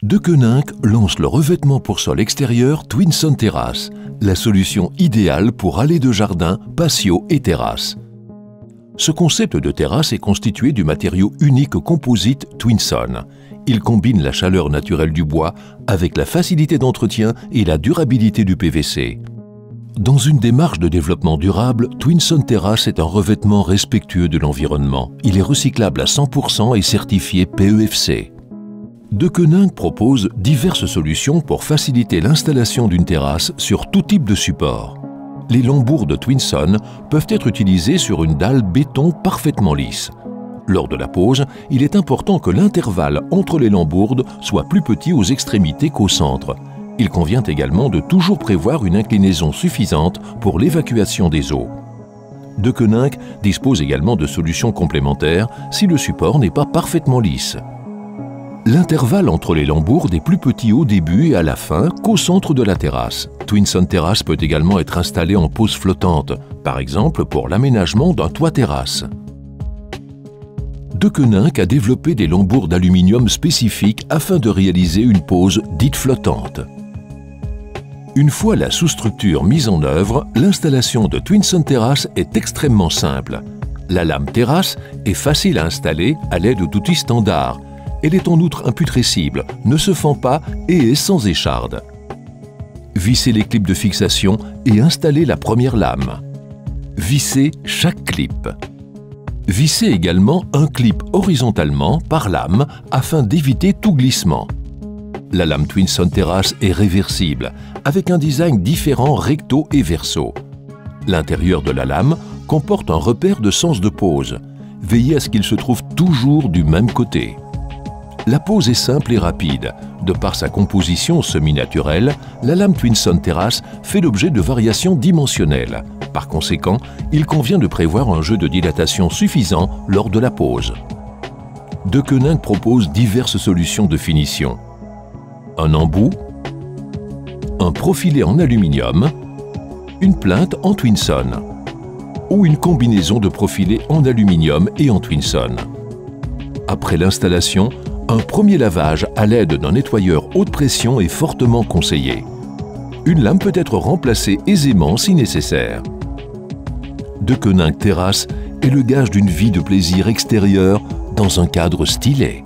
Deceuninck lance le revêtement pour sol extérieur Twinson Terrace, la solution idéale pour allées de jardin, patio et terrasse. Ce concept de terrasse est constitué du matériau unique composite Twinson. Il combine la chaleur naturelle du bois avec la facilité d'entretien et la durabilité du PVC. Dans une démarche de développement durable, Twinson Terrace est un revêtement respectueux de l'environnement. Il est recyclable à 100% et certifié PEFC. Deceuninck propose diverses solutions pour faciliter l'installation d'une terrasse sur tout type de support. Les lambours de Twinson peuvent être utilisés sur une dalle béton parfaitement lisse. Lors de la pose, il est important que l'intervalle entre les lambourdes soit plus petit aux extrémités qu'au centre. Il convient également de toujours prévoir une inclinaison suffisante pour l'évacuation des eaux. Deceuninck dispose également de solutions complémentaires si le support n'est pas parfaitement lisse. L'intervalle entre les lambourdes est plus petit au début et à la fin qu'au centre de la terrasse. Twinson Terrace peut également être installé en pose flottante, par exemple pour l'aménagement d'un toit terrasse. Deceuninck a développé des lambours d'aluminium spécifiques afin de réaliser une pose dite flottante. Une fois la sous-structure mise en œuvre, l'installation de Twinson Terrace est extrêmement simple. La lame terrasse est facile à installer à l'aide d'outils standards. Elle est en outre imputrescible, ne se fend pas et est sans écharde. Vissez les clips de fixation et installez la première lame. Vissez chaque clip. Vissez également un clip horizontalement par lame afin d'éviter tout glissement. La lame Twinson Terrace est réversible, avec un design différent recto et verso. L'intérieur de la lame comporte un repère de sens de pose. Veillez à ce qu'il se trouve toujours du même côté. La pose est simple et rapide. De par sa composition semi-naturelle, la lame Twinson Terrace fait l'objet de variations dimensionnelles. Par conséquent, il convient de prévoir un jeu de dilatation suffisant lors de la pose. Deceuninck propose diverses solutions de finition. Un embout, un profilé en aluminium, une plinthe en Twinson ou une combinaison de profilés en aluminium et en Twinson. Après l'installation, un premier lavage à l'aide d'un nettoyeur haute pression est fortement conseillé. Une lame peut être remplacée aisément si nécessaire. Deceuninck Terrace est le gage d'une vie de plaisir extérieur dans un cadre stylé.